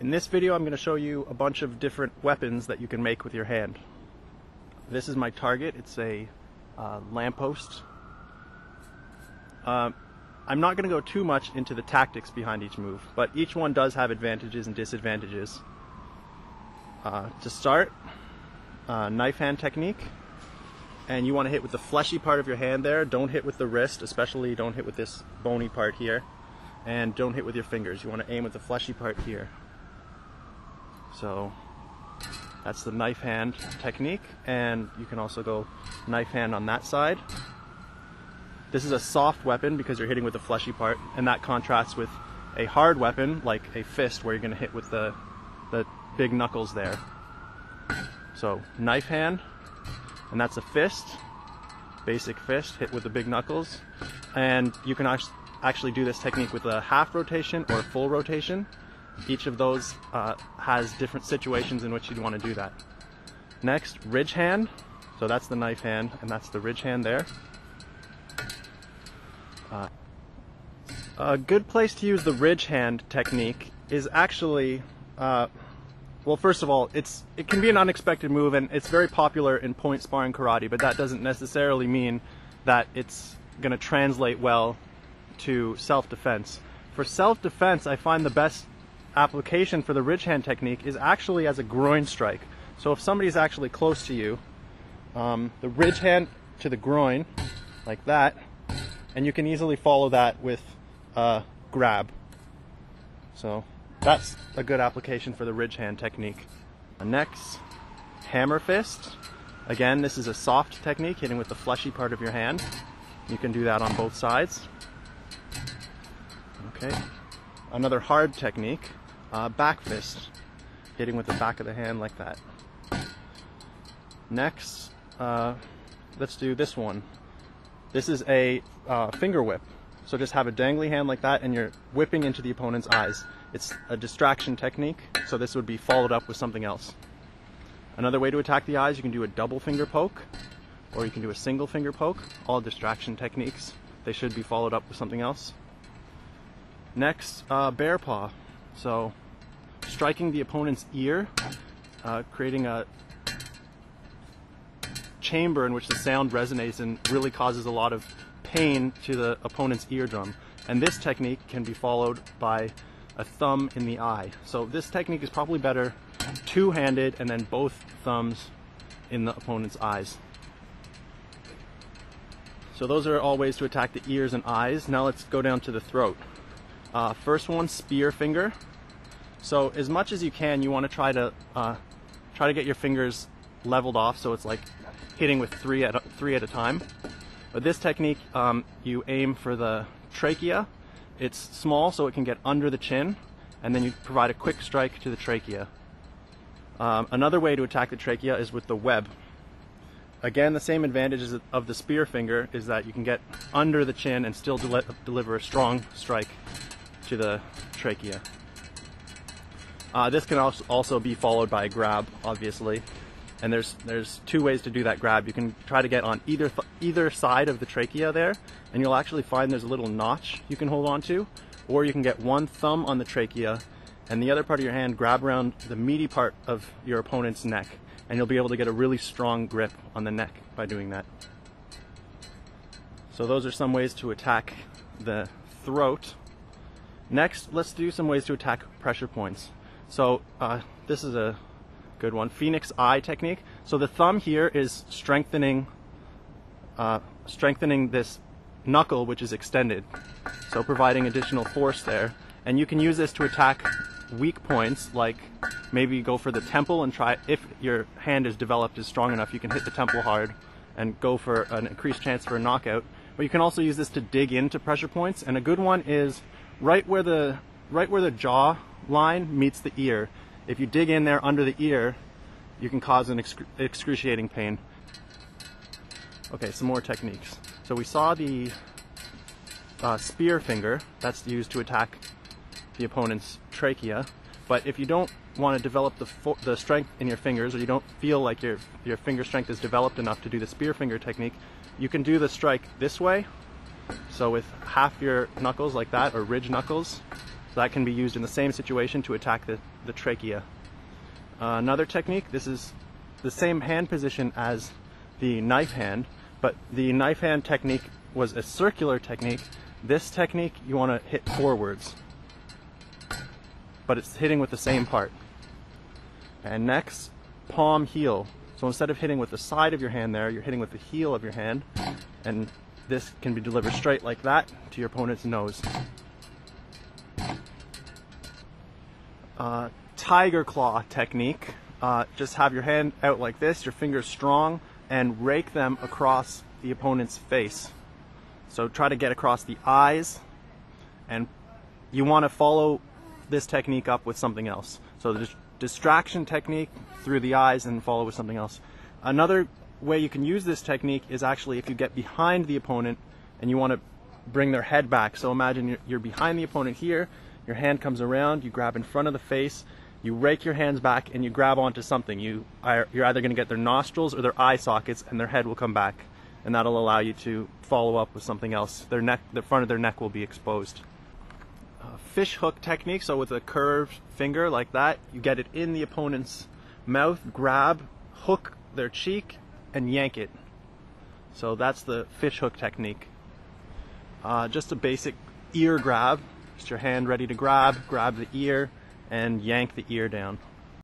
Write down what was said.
In this video, I'm going to show you a bunch of different weapons that you can make with your hand. This is my target. It's a lamppost. I'm not going to go too much into the tactics behind each move, but each one does have advantages and disadvantages. To start, knife hand technique, and you want to hit with the fleshy part of your hand there. Don't hit with the wrist, especially don't hit with this bony part here, and don't hit with your fingers. You want to aim with the fleshy part here. So that's the knife hand technique, and you can also go knife hand on that side. This is a soft weapon because you're hitting with the fleshy part, and that contrasts with a hard weapon like a fist where you're going to hit with the big knuckles there. So knife hand, and that's a fist, basic fist, hit with the big knuckles. And you can actually do this technique with a half rotation or a full rotation. Each of those has different situations in which you'd want to do that. Next, ridge hand. So that's the knife hand, and that's the ridge hand there. A good place to use the ridge hand technique is actually, well, first of all, it can be an unexpected move, and it's very popular in point sparring karate, but that doesn't necessarily mean that it's going to translate well to self-defense. For self-defense, I find the best application for the ridge hand technique is actually as a groin strike. So if somebody's actually close to you, the ridge hand to the groin, like that, and you can easily follow that with a grab. So that's a good application for the ridge hand technique. Next, hammer fist. Again, this is a soft technique, hitting with the fleshy part of your hand. You can do that on both sides. Okay. Another hard technique, back fist, hitting with the back of the hand like that. Next, let's do this one. This is a finger whip. So just have a dangly hand like that, and you're whipping into the opponent's eyes. It's a distraction technique, so this would be followed up with something else. Another way to attack the eyes, you can do a double finger poke, or you can do a single finger poke. All distraction techniques. They should be followed up with something else. Next, bear paw. So striking the opponent's ear, creating a chamber in which the sound resonates and really causes a lot of pain to the opponent's eardrum. And this technique can be followed by a thumb in the eye. So this technique is probably better two-handed, and then both thumbs in the opponent's eyes. So those are all ways to attack the ears and eyes. Now let's go down to the throat. First one, spear finger. So as much as you can, you want to try to get your fingers leveled off, so it's like hitting with three at a time. But this technique, you aim for the trachea. It's small, so it can get under the chin, and then you provide a quick strike to the trachea. Another way to attack the trachea is with the web. Again, the same advantages of the spear finger is that you can get under the chin and still deliver a strong strike to the trachea. This can also be followed by a grab, obviously. And there's two ways to do that grab. You can try to get on either side of the trachea there, and you'll actually find there's a little notch you can hold on to, or you can get one thumb on the trachea and the other part of your hand grab around the meaty part of your opponent's neck, and you'll be able to get a really strong grip on the neck by doing that. So those are some ways to attack the throat. Next, let's do some ways to attack pressure points. So this is a good one, Phoenix Eye technique. So the thumb here is strengthening this knuckle, which is extended, so providing additional force there. And you can use this to attack weak points, like maybe go for the temple and try, if your hand is developed, is strong enough, you can hit the temple hard and go for an increased chance for a knockout. But you can also use this to dig into pressure points, and a good one is right where the jaw line meets the ear. If you dig in there under the ear, you can cause an excruciating pain. Okay, some more techniques. So we saw the spear finger. That's used to attack the opponent's trachea. But if you don't want to develop the strength in your fingers, or you don't feel like your finger strength is developed enough to do the spear finger technique, you can do the strike this way. So with half your knuckles like that, or ridge knuckles, So that can be used in the same situation to attack the trachea. Another technique, this is the same hand position as the knife hand, but the knife hand technique was a circular technique. This technique you want to hit forwards, but it's hitting with the same part. And next, palm heel. So instead of hitting with the side of your hand there, you're hitting with the heel of your hand, and this can be delivered straight like that to your opponent's nose. Tiger claw technique. Just have your hand out like this, your fingers strong, and rake them across the opponent's face. So try to get across the eyes, and you want to follow this technique up with something else. So the distraction technique through the eyes and follow with something else. Another way you can use this technique is actually if you get behind the opponent and you want to bring their head back. So imagine you're behind the opponent here, your hand comes around, you grab in front of the face, you rake your hands back and you grab onto something. You're either going to get their nostrils or their eye sockets, and their head will come back, and that'll allow you to follow up with something else. Their neck, the front of their neck will be exposed. Fish hook technique, so with a curved finger like that, you get it in the opponent's mouth, grab, hook their cheek, and yank it. So that's the fish hook technique. Just a basic ear grab, just your hand ready to grab the ear, and yank the ear down.